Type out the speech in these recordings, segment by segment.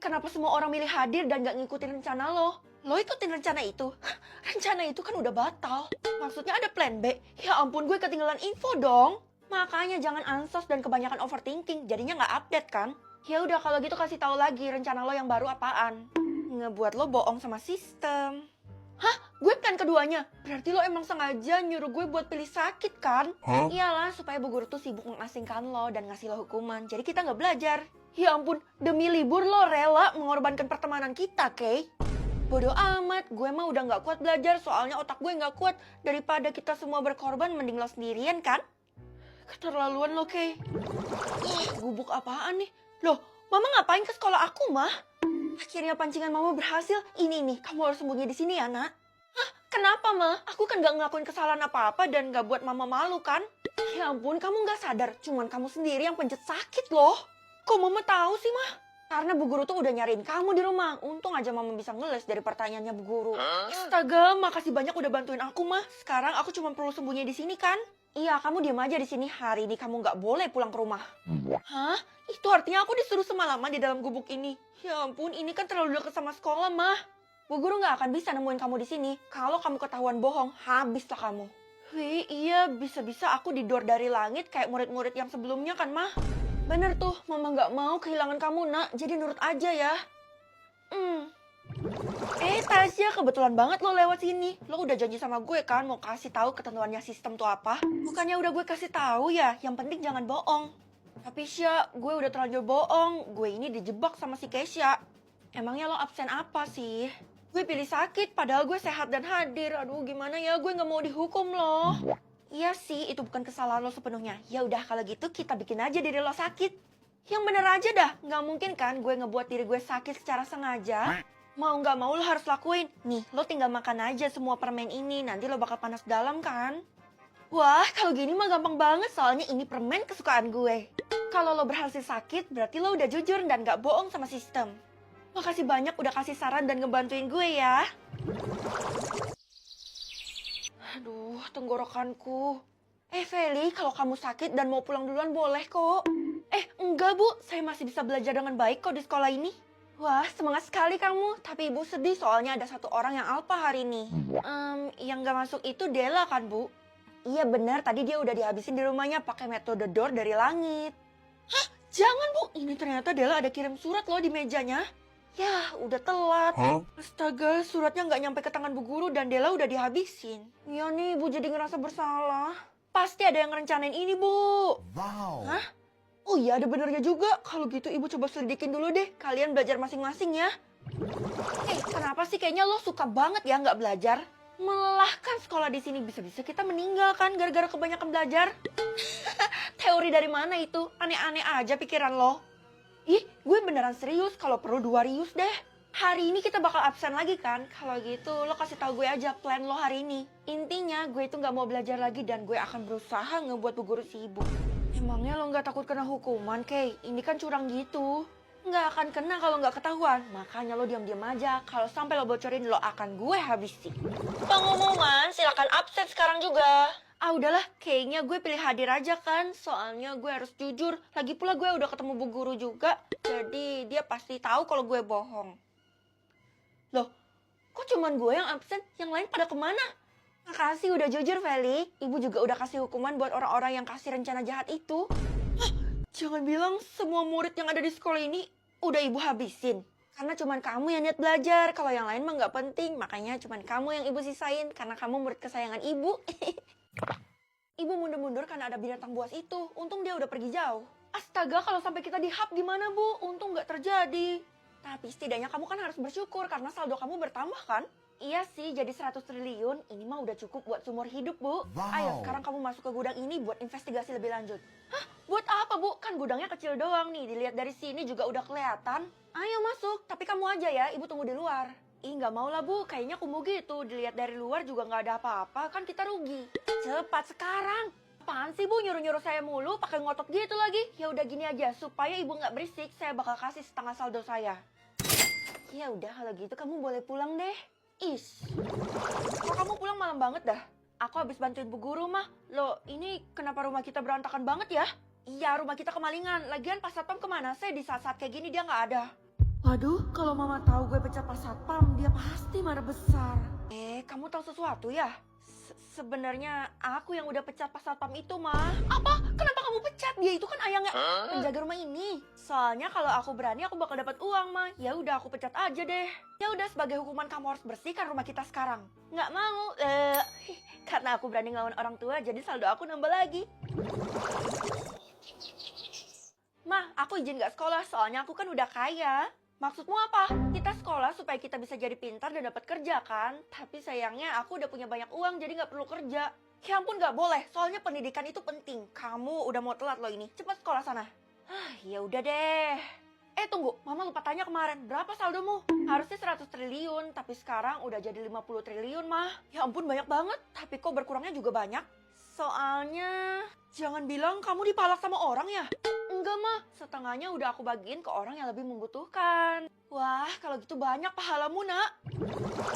Kenapa semua orang milih hadir dan gak ngikutin rencana lo? Lo ikutin rencana itu? Rencana itu kan udah batal. Maksudnya ada plan B? Ya ampun, gue ketinggalan info dong. Makanya jangan ansos dan kebanyakan overthinking, jadinya gak update kan? Ya udah kalau gitu kasih tahu lagi rencana lo yang baru apaan. Ngebuat lo bohong sama sistem. Hah? Gue plan keduanya? Berarti lo emang sengaja nyuruh gue buat pilih sakit kan? Iyalah, supaya bu guru tuh sibuk mengasingkan lo dan ngasih lo hukuman. Jadi kita nggak belajar. Ya ampun, demi libur lo rela mengorbankan pertemanan kita, Kay. Bodoh amat, gue mah udah nggak kuat belajar soalnya otak gue nggak kuat. Daripada kita semua berkorban, mending lo sendirian kan? Keterlaluan lo, Kay. Gubuk apaan nih? Loh, mama ngapain ke sekolah aku, mah? Akhirnya pancingan mama berhasil. Ini nih, kamu harus sembunyi di sini ya, nak. Hah? Kenapa, Ma? Aku kan gak ngelakuin kesalahan apa-apa dan gak buat mama malu, kan? Ya ampun, kamu gak sadar. Cuman kamu sendiri yang pencet sakit, loh. Kok mama tahu sih, Ma? Karena bu guru tuh udah nyariin kamu di rumah. Untung aja mama bisa ngeles dari pertanyaannya bu guru. Astaga, makasih banyak udah bantuin aku, Ma. Sekarang aku cuma perlu sembunyi di sini, kan? Iya, kamu diam aja di sini. Hari ini kamu nggak boleh pulang ke rumah. Hah? Itu artinya aku disuruh semalaman di dalam gubuk ini. Ya ampun, ini kan terlalu dekat sama sekolah, Mah. Bu guru nggak akan bisa nemuin kamu di sini. Kalau kamu ketahuan bohong, habislah kamu. Wih, iya, bisa-bisa aku didor dari langit kayak murid-murid yang sebelumnya kan, Mah? Bener tuh, Mama nggak mau kehilangan kamu, Nak. Jadi nurut aja ya. Tasya, kebetulan banget lo lewat sini. Lo udah janji sama gue kan mau kasih tahu ketentuannya sistem tuh apa? Bukannya udah gue kasih tahu ya, yang penting jangan bohong. Tapi Sya, gue udah terlanjur bohong. Gue ini dijebak sama si Kesya. Emangnya lo absen apa sih? Gue pilih sakit, padahal gue sehat dan hadir. Aduh, gimana ya? Gue nggak mau dihukum loh. Iya sih, itu bukan kesalahan lo sepenuhnya. Ya udah kalau gitu kita bikin aja diri lo sakit. Yang bener aja dah, nggak mungkin kan gue ngebuat diri gue sakit secara sengaja. Mau nggak mau lo harus lakuin. Nih, lo tinggal makan aja semua permen ini. Nanti lo bakal panas dalam kan? Wah, kalau gini mah gampang banget. Soalnya ini permen kesukaan gue. Kalau lo berhasil sakit, berarti lo udah jujur dan nggak bohong sama sistem. Makasih banyak udah kasih saran dan ngebantuin gue ya. Aduh, tenggorokanku. Feli, kalau kamu sakit dan mau pulang duluan boleh kok. Enggak Bu, saya masih bisa belajar dengan baik kok di sekolah ini. Wah, semangat sekali kamu. Tapi Ibu sedih soalnya ada satu orang yang alpa hari ini. Yang gak masuk itu Dela kan, Bu? Iya benar, tadi dia udah dihabisin di rumahnya pakai metode door dari langit. Hah? Jangan, Bu. Ini ternyata Dela ada kirim surat loh di mejanya. Yah, udah telat. Astaga, suratnya nggak nyampe ke tangan Bu Guru dan Dela udah dihabisin. Iya nih, Bu jadi ngerasa bersalah. Pasti ada yang ngerencanain ini, Bu. Wow. Hah? Oh iya, ada benernya juga. Kalau gitu Ibu coba selidikin dulu deh. Kalian belajar masing-masing ya. Kenapa sih kayaknya lo suka banget ya nggak belajar? Melelahkan sekolah di sini. Bisa-bisa kita meninggal kan gara-gara kebanyakan belajar. Teori dari mana itu? Aneh-aneh aja pikiran lo. Ih, gue beneran serius. Kalau perlu 2 rius deh. Hari ini kita bakal absen lagi kan? Kalau gitu lo kasih tahu gue aja plan lo hari ini. Intinya gue itu nggak mau belajar lagi dan gue akan berusaha ngebuat Bu Guru sibuk. Emangnya lo nggak takut kena hukuman, Kay? Ini kan curang gitu. Nggak akan kena kalau nggak ketahuan. Makanya lo diam-diam aja. Kalau sampai lo bocorin, lo akan gue habisin. Pengumuman, silakan absen sekarang juga. Udahlah, kayaknya gue pilih hadir aja kan. Soalnya gue harus jujur. Lagi pula gue udah ketemu Bu Guru juga. Jadi dia pasti tahu kalau gue bohong. Loh, kok cuman gue yang absen? Yang lain pada kemana? Makasih udah jujur, Feli. Ibu juga udah kasih hukuman buat orang-orang yang kasih rencana jahat itu. Hah? Jangan bilang semua murid yang ada di sekolah ini udah Ibu habisin. Karena cuman kamu yang niat belajar. Kalau yang lain mah nggak penting. Makanya cuman kamu yang Ibu sisain. Karena kamu murid kesayangan Ibu. Ibu mundur-mundur karena ada binatang buas itu. Untung dia udah pergi jauh. Astaga, kalau sampai kita dihap gimana, Bu? Untung nggak terjadi. Tapi setidaknya kamu kan harus bersyukur karena saldo kamu bertambah kan? Iya sih, jadi 100 triliun, ini mah udah cukup buat seumur hidup, Bu. Wow. Ayo, sekarang kamu masuk ke gudang ini buat investigasi lebih lanjut. Hah? Buat apa, Bu? Kan gudangnya kecil doang nih, dilihat dari sini juga udah kelihatan. Ayo masuk, tapi kamu aja ya, Ibu tunggu di luar. Nggak mau lah, Bu, kayaknya kumuh gitu. Dilihat dari luar juga nggak ada apa-apa, kan kita rugi. Cepat sekarang. Apaan sih, Bu, nyuruh-nyuruh saya mulu, pakai ngotot gitu lagi? Ya udah gini aja, supaya Ibu nggak berisik, saya bakal kasih setengah saldo saya. Ya udah, kalau gitu kamu boleh pulang deh. Kok kamu pulang malam banget dah? Aku habis bantuin Bu Guru mah. Loh, ini kenapa rumah kita berantakan banget ya? Iya, rumah kita kemalingan. Lagian pas satpam kemana sih di saat-saat kayak gini dia nggak ada. Waduh, kalau mama tahu gue pecat pas satpam, dia pasti marah besar. Kamu tahu sesuatu ya? Sebenarnya aku yang udah pecat pas satpam itu, mah. Apa? Kenapa kamu pecat? Dia itu kan ayangnya penjaga rumah ini. Soalnya kalau aku berani aku bakal dapat uang, mah. Ya udah aku pecat aja deh. Ya udah, sebagai hukuman kamu harus bersihkan rumah kita sekarang. Nggak mau. Karena aku berani ngelawan orang tua, jadi saldo aku nambah lagi. Mah, aku izin gak sekolah soalnya aku kan udah kaya. Maksudmu apa? Kita sekolah supaya kita bisa jadi pintar dan dapat kerja kan? Tapi sayangnya aku udah punya banyak uang jadi gak perlu kerja. Ya ampun, gak boleh, soalnya pendidikan itu penting. Kamu udah mau telat loh ini, cepat sekolah sana. Ya udah deh. Tunggu, mama lupa tanya kemarin, berapa saldomu? Harusnya 100 triliun, tapi sekarang udah jadi 50 triliun, mah. Ya ampun, banyak banget, tapi kok berkurangnya juga banyak? Soalnya, jangan bilang kamu dipalak sama orang ya? Enggak, mah, setengahnya udah aku bagiin ke orang yang lebih membutuhkan. Wah, kalau gitu banyak pahalamu, nak.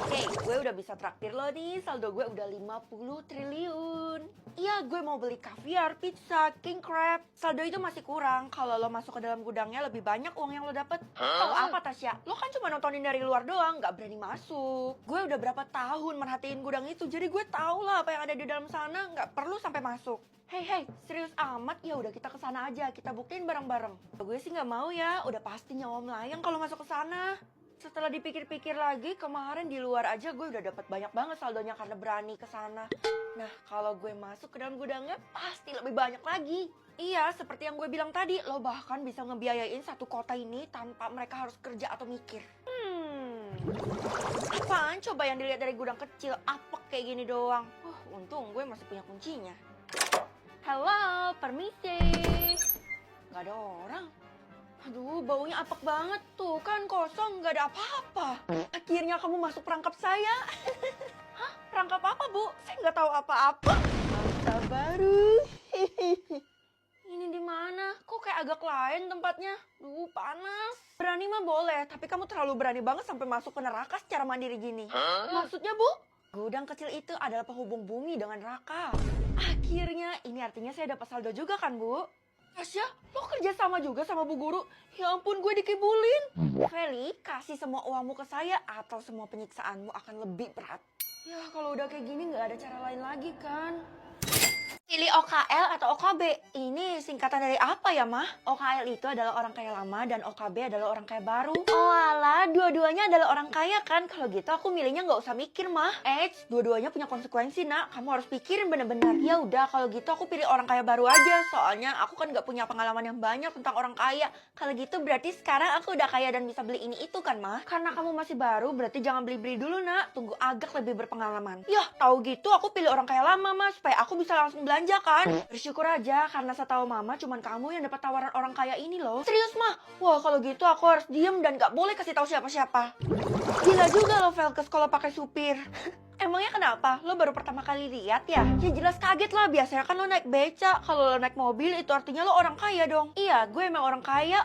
Oke, gue udah bisa traktir lo nih, saldo gue udah 50 triliun. Iya, gue mau beli kaviar, pizza, king crab. Saldo itu masih kurang, kalau lo masuk ke dalam gudangnya lebih banyak uang yang lo dapet. Tahu apa, Tasya? Lo kan cuma nontonin dari luar doang, gak berani masuk. Gue udah berapa tahun merhatiin gudang itu, jadi gue tau lah apa yang ada di dalam sana, gak perlu sampai masuk. Hei, serius amat? Ya udah kita kesana aja, kita buktiin bareng-bareng. Gue sih nggak mau ya, udah pasti nyawa melayang kalau masuk ke sana. Setelah dipikir-pikir lagi, kemarin di luar aja gue udah dapat banyak banget saldonya karena berani ke sana. Nah, kalau gue masuk ke dalam gudangnya pasti lebih banyak lagi. Iya, seperti yang gue bilang tadi, lo bahkan bisa ngebiayain satu kota ini tanpa mereka harus kerja atau mikir. Apaan coba yang dilihat dari gudang kecil, apek kayak gini doang. Untung gue masih punya kuncinya. Halo, permisi. Gak ada orang. Aduh, baunya apek banget tuh. Kan kosong, gak ada apa-apa. Akhirnya kamu masuk perangkap saya. Hah? Perangkap apa, Bu? Saya nggak tahu apa-apa. Masa baru. Ini di mana? Kok kayak agak lain tempatnya? Duh, panas. Berani mah boleh, tapi kamu terlalu berani banget sampai masuk ke neraka secara mandiri gini. Maksudnya, Bu? Gudang kecil itu adalah penghubung bumi dengan neraka. Akhirnya, ini artinya saya dapat saldo juga kan, Bu? Tasya, lo kerja sama juga sama Bu Guru? Ya ampun, gue dikibulin. Feli, kasih semua uangmu ke saya atau semua penyiksaanmu akan lebih berat. Ya, kalau udah kayak gini nggak ada cara lain lagi kan? Pilih OKL atau OKB? Ini singkatan dari apa ya, Mah? OKL itu adalah orang kaya lama dan OKB adalah orang kaya baru. Oh alah, dua-duanya adalah orang kaya kan? Kalau gitu aku milihnya nggak usah mikir, Mah. Dua-duanya punya konsekuensi, nak. Kamu harus pikirin bener-bener. Ya udah, kalau gitu aku pilih orang kaya baru aja. Soalnya aku kan nggak punya pengalaman yang banyak tentang orang kaya. Kalau gitu berarti sekarang aku udah kaya dan bisa beli ini itu kan, Mah? Karena kamu masih baru, berarti jangan beli-beli dulu, nak. Tunggu agak lebih berpengalaman. Yah, tahu gitu aku pilih orang kaya lama, Mah, supaya aku bisa langsung belanja kan? Bersyukur aja karena setahu mama cuman kamu yang dapat tawaran orang kaya ini loh. Serius, mah? Wah, kalau gitu aku harus diem dan gak boleh kasih tahu siapa-siapa. Gila juga lo, Vel, ke sekolah pakai supir. Emangnya kenapa? Lo baru pertama kali lihat ya? Ya jelas kaget lah, biasanya kan lo naik beca. Kalau lo naik mobil itu artinya lo orang kaya dong. Iya, gue emang orang kaya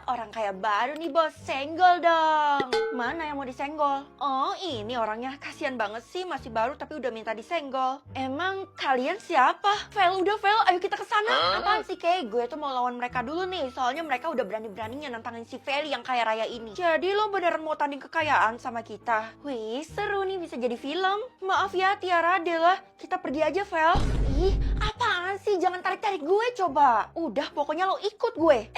baru nih bos. Senggol dong. Mana yang mau disenggol? Oh, ini orangnya. Kasian banget sih, masih baru tapi udah minta disenggol. Emang kalian siapa? Vel, udah Vel, ayo kita kesana. Apaan sih, Kay? Gue tuh mau lawan mereka dulu nih. Soalnya mereka udah berani-beraninya nantangin si Feli yang kaya raya ini. Jadi lo beneran mau tanding kekayaan sama kita? Wih, seru nih, bisa jadi film. Maaf ya Tiara, Dela, kita pergi aja, Vel. Ih, apaan sih? Jangan tarik-tarik gue coba. Udah, pokoknya lo ikut gue.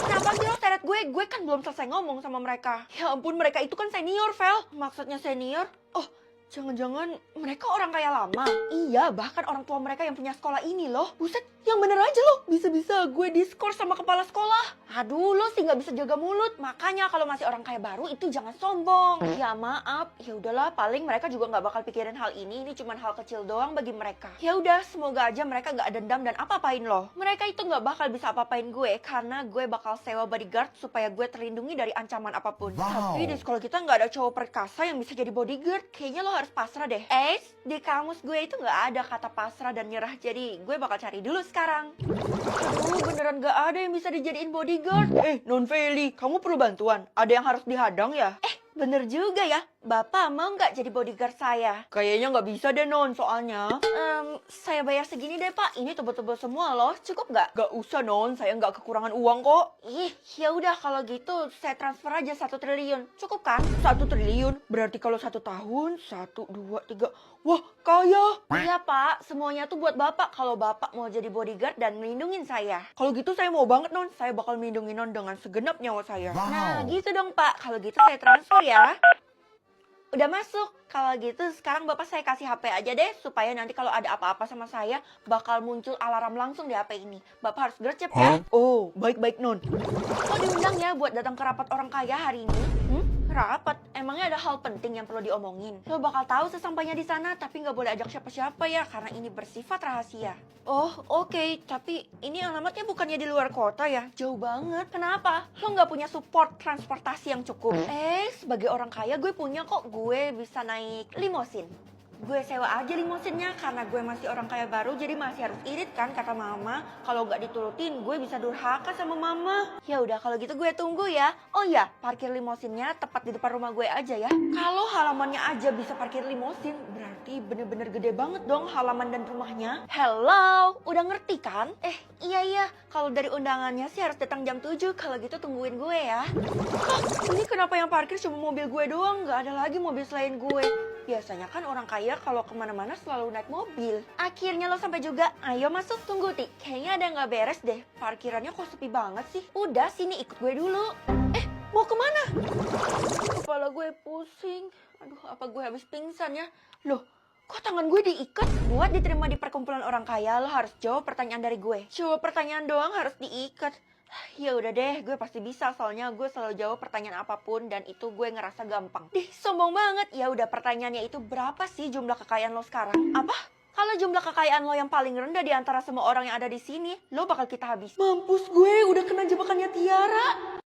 Kenapa sih lo seret gue? Gue kan belum selesai ngomong sama mereka. Ya ampun, mereka itu kan senior, Vel. Maksudnya senior? Oh, jangan-jangan mereka orang kaya lama? Iya, bahkan orang tua mereka yang punya sekolah ini loh. Buset, yang bener aja loh. Bisa-bisa gue diskors sama kepala sekolah. Aduh, lo sih nggak bisa jaga mulut. Makanya kalau masih orang kaya baru itu jangan sombong. Ya maaf, ya udahlah. Paling mereka juga nggak bakal pikirin hal ini. Ini cuma hal kecil doang bagi mereka. Ya udah, semoga aja mereka nggak dendam dan apa-apain lo. Mereka itu nggak bakal bisa apa-apain gue karena gue bakal sewa bodyguard supaya gue terlindungi dari ancaman apapun. Tapi di sekolah kita nggak ada cowok perkasa yang bisa jadi bodyguard. Kayaknya lo harus pasrah deh. Di kamus gue itu nggak ada kata pasrah dan nyerah. Jadi gue bakal cari dulu sekarang. Aduh, beneran nggak ada yang bisa dijadiin bodyguard. Non Feli, kamu perlu bantuan? Ada yang harus dihadang ya? Bener juga ya. Bapak mau nggak jadi bodyguard saya? Kayaknya nggak bisa deh Non, soalnya. Saya bayar segini deh Pak. Ini tebel-tebel semua loh. Cukup nggak? Nggak usah Non, saya nggak kekurangan uang kok. Ih, ya udah kalau gitu saya transfer aja 1 triliun. Cukup kan? 1 triliun? Berarti kalau 1 tahun, 1, 2, 3. Wah, kaya. Iya Pak, semuanya tuh buat Bapak. Kalau Bapak mau jadi bodyguard dan melindungin saya. Kalau gitu saya mau banget Non. Saya bakal melindungi Non dengan segenap nyawa saya. Nah gitu dong Pak. Kalau gitu saya transfer ya. Udah masuk. Kalau gitu sekarang Bapak saya kasih HP aja deh. Supaya nanti kalau ada apa-apa sama saya bakal muncul alarm langsung di HP ini. Bapak harus gercep ya. Oh, baik-baik Non. Kok diundang ya buat datang ke rapat orang kaya hari ini? Rapat? Emangnya ada hal penting yang perlu diomongin? Lo bakal tahu sesampainya di sana, tapi nggak boleh ajak siapa-siapa ya, karena ini bersifat rahasia. Oh, oke. Tapi ini alamatnya bukannya di luar kota ya? Jauh banget. Kenapa? Lo nggak punya support transportasi yang cukup? Sebagai orang kaya gue punya kok. Gue bisa naik limosin. Gue sewa aja limosinnya karena gue masih orang kaya baru, jadi masih harus irit kan kata mama. Kalau nggak diturutin gue bisa durhaka sama mama. Ya udah kalau gitu gue tunggu ya. Oh iya, parkir limosinnya tepat di depan rumah gue aja ya. Kalau halamannya aja bisa parkir limosin, berarti bener-bener gede banget dong halaman dan rumahnya. Hello, udah ngerti kan? Iya, kalau dari undangannya sih harus datang jam 7. Kalau gitu tungguin gue ya. Hah, ini kenapa yang parkir cuma mobil gue doang? Nggak ada lagi mobil selain gue. Biasanya kan orang kaya kalau kemana-mana selalu naik mobil. Akhirnya lo sampai juga. Ayo masuk, tunggu Ti. Kayaknya ada nggak beres deh. Parkirannya kok sepi banget sih. Udah sini ikut gue dulu. Mau kemana? Kepala gue pusing. Aduh, apa gue habis pingsan ya? Loh, kok tangan gue diikat? Buat diterima di perkumpulan orang kaya, lo harus jawab pertanyaan dari gue. Jawab pertanyaan doang harus diikat. Ya udah deh, gue pasti bisa soalnya gue selalu jawab pertanyaan apapun dan itu gue ngerasa gampang. Sombong banget. Ya udah, pertanyaannya itu berapa sih jumlah kekayaan lo sekarang? Apa? Kalau jumlah kekayaan lo yang paling rendah di antara semua orang yang ada di sini, lo bakal kita habis. Mampus gue, udah kena jebakannya Tiara.